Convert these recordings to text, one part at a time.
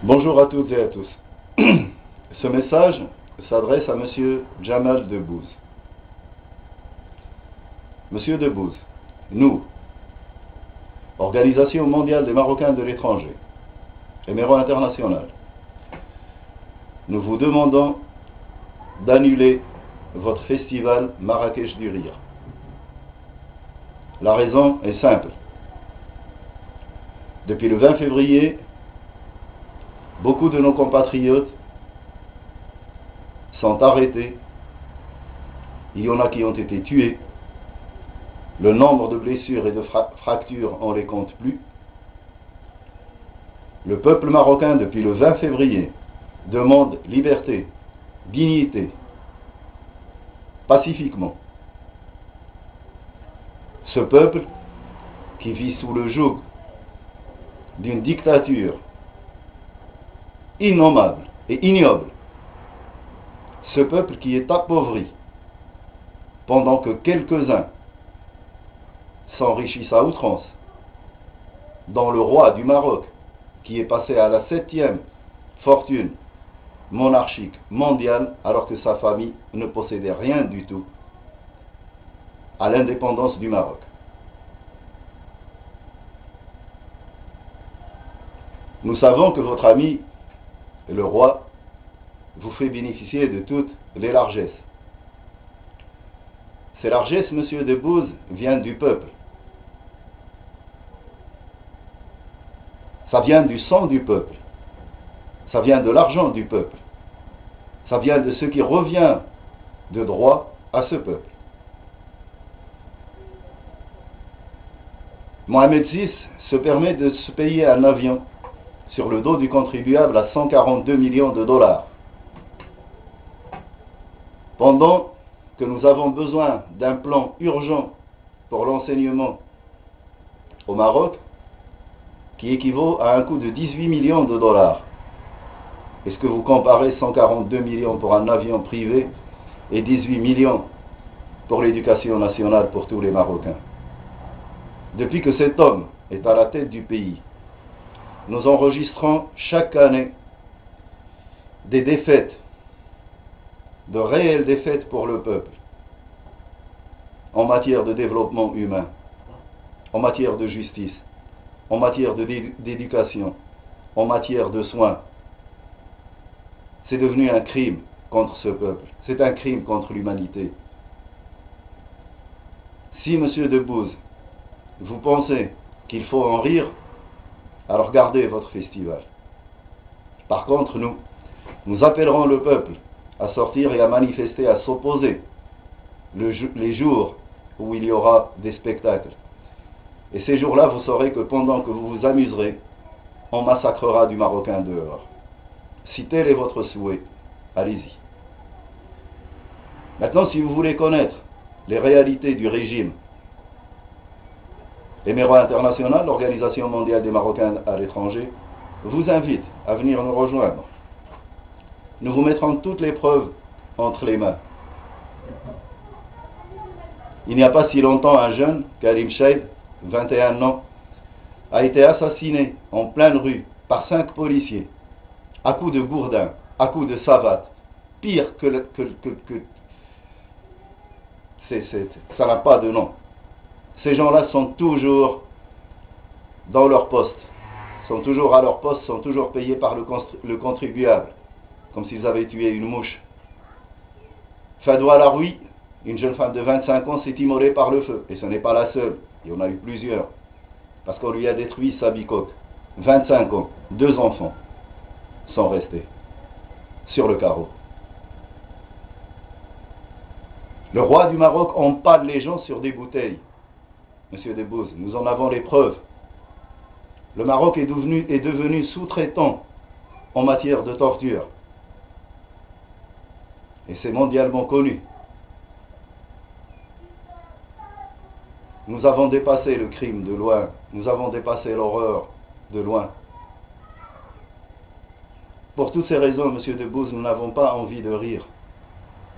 Bonjour à toutes et à tous. Ce message s'adresse à Monsieur Jamal Debbouze. Monsieur Debbouze, nous, Organisation mondiale des Marocains de l'étranger, Émirats international, nous vous demandons d'annuler votre festival Marrakech du Rire. La raison est simple. Depuis le 20 février, beaucoup de nos compatriotes sont arrêtés. Il y en a qui ont été tués. Le nombre de blessures et de fractures, on ne les compte plus. Le peuple marocain, depuis le 20 février, demande liberté, dignité, pacifiquement. Ce peuple qui vit sous le joug d'une dictature innommable et ignoble, ce peuple qui est appauvri pendant que quelques-uns s'enrichissent à outrance, dont le roi du Maroc qui est passé à la 7e fortune monarchique mondiale alors que sa famille ne possédait rien du tout à l'indépendance du Maroc. Nous savons que votre ami, le roi, vous fait bénéficier de toutes les largesses. Ces largesses, monsieur Debbouze, viennent du peuple. Ça vient du sang du peuple. Ça vient de l'argent du peuple. Ça vient de ce qui revient de droit à ce peuple. Mohamed VI se permet de se payer un avion sur le dos du contribuable à 142 millions de dollars. Pendant que nous avons besoin d'un plan urgent pour l'enseignement au Maroc, qui équivaut à un coût de 18 millions de dollars. Est-ce que vous comparez 142 millions pour un avion privé et 18 millions pour l'éducation nationale pour tous les Marocains? Depuis que cet homme est à la tête du pays, nous enregistrons chaque année des défaites, de réelles défaites pour le peuple, en matière de développement humain, en matière de justice, en matière d'éducation, en matière de soins. C'est devenu un crime contre ce peuple, c'est un crime contre l'humanité. Si, monsieur Debbouze, vous pensez qu'il faut en rire, alors gardez votre festival. Par contre, nous appellerons le peuple à sortir et à manifester, à s'opposer les jours où il y aura des spectacles. Et ces jours-là, vous saurez que pendant que vous vous amuserez, on massacrera du Marocain dehors. Si tel est votre souhait, allez-y. Maintenant, si vous voulez connaître les réalités du régime, Émirats international, l'Organisation mondiale des Marocains à l'étranger, vous invite à venir nous rejoindre. Nous vous mettrons toutes les preuves entre les mains. Il n'y a pas si longtemps, un jeune, Karim Cheikh, 21 ans, a été assassiné en pleine rue par 5 policiers, à coups de gourdin, à coups de savate, pire ça n'a pas de nom. Ces gens-là sont toujours dans leur poste, sont toujours à leur poste, sont toujours payés par le contribuable, comme s'ils avaient tué une mouche. Fadoua Laroui, une jeune femme de 25 ans, s'est immolée par le feu, et ce n'est pas la seule, il y en a eu plusieurs, parce qu'on lui a détruit sa bicoque. 25 ans, 2 enfants sont restés sur le carreau. Le roi du Maroc empale les gens sur des bouteilles. Monsieur Debbouze, nous en avons les preuves. Le Maroc est devenu sous-traitant en matière de torture. Et c'est mondialement connu. Nous avons dépassé le crime de loin. Nous avons dépassé l'horreur de loin. Pour toutes ces raisons, monsieur Debbouze, nous n'avons pas envie de rire.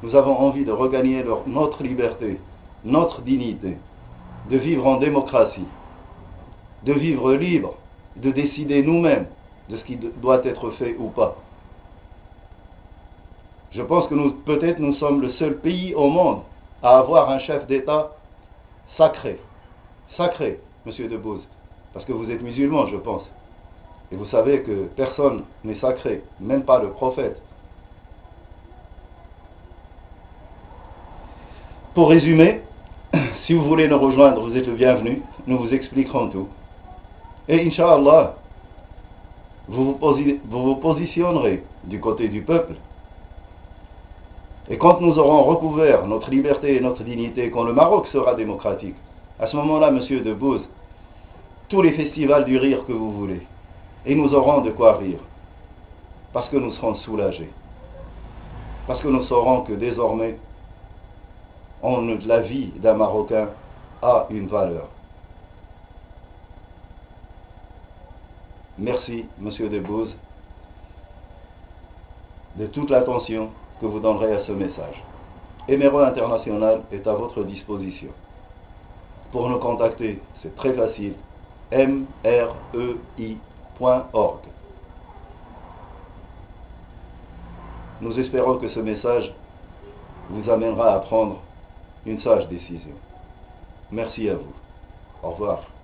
Nous avons envie de regagner notre liberté, notre dignité, de vivre en démocratie, de vivre libre, de décider nous-mêmes de ce qui doit être fait ou pas. Je pense que peut-être nous sommes le seul pays au monde à avoir un chef d'État sacré. Sacré, monsieur Debbouze, parce que vous êtes musulman, je pense. Et vous savez que personne n'est sacré, même pas le prophète. Pour résumer, si vous voulez nous rejoindre, vous êtes le bienvenu, nous vous expliquerons tout. Et Inch'Allah, vous vous positionnerez du côté du peuple. Et quand nous aurons recouvert notre liberté et notre dignité, quand le Maroc sera démocratique, à ce moment-là, monsieur Debbouze, tous les festivals du rire que vous voulez, et nous aurons de quoi rire, parce que nous serons soulagés, parce que nous saurons que désormais, la vie d'un Marocain a une valeur. Merci, monsieur Debbouze, de toute l'attention que vous donnerez à ce message. Emeraude International est à votre disposition. Pour nous contacter, c'est très facile, mrei.org. Nous espérons que ce message vous amènera à prendre une sage décision. Merci à vous. Au revoir.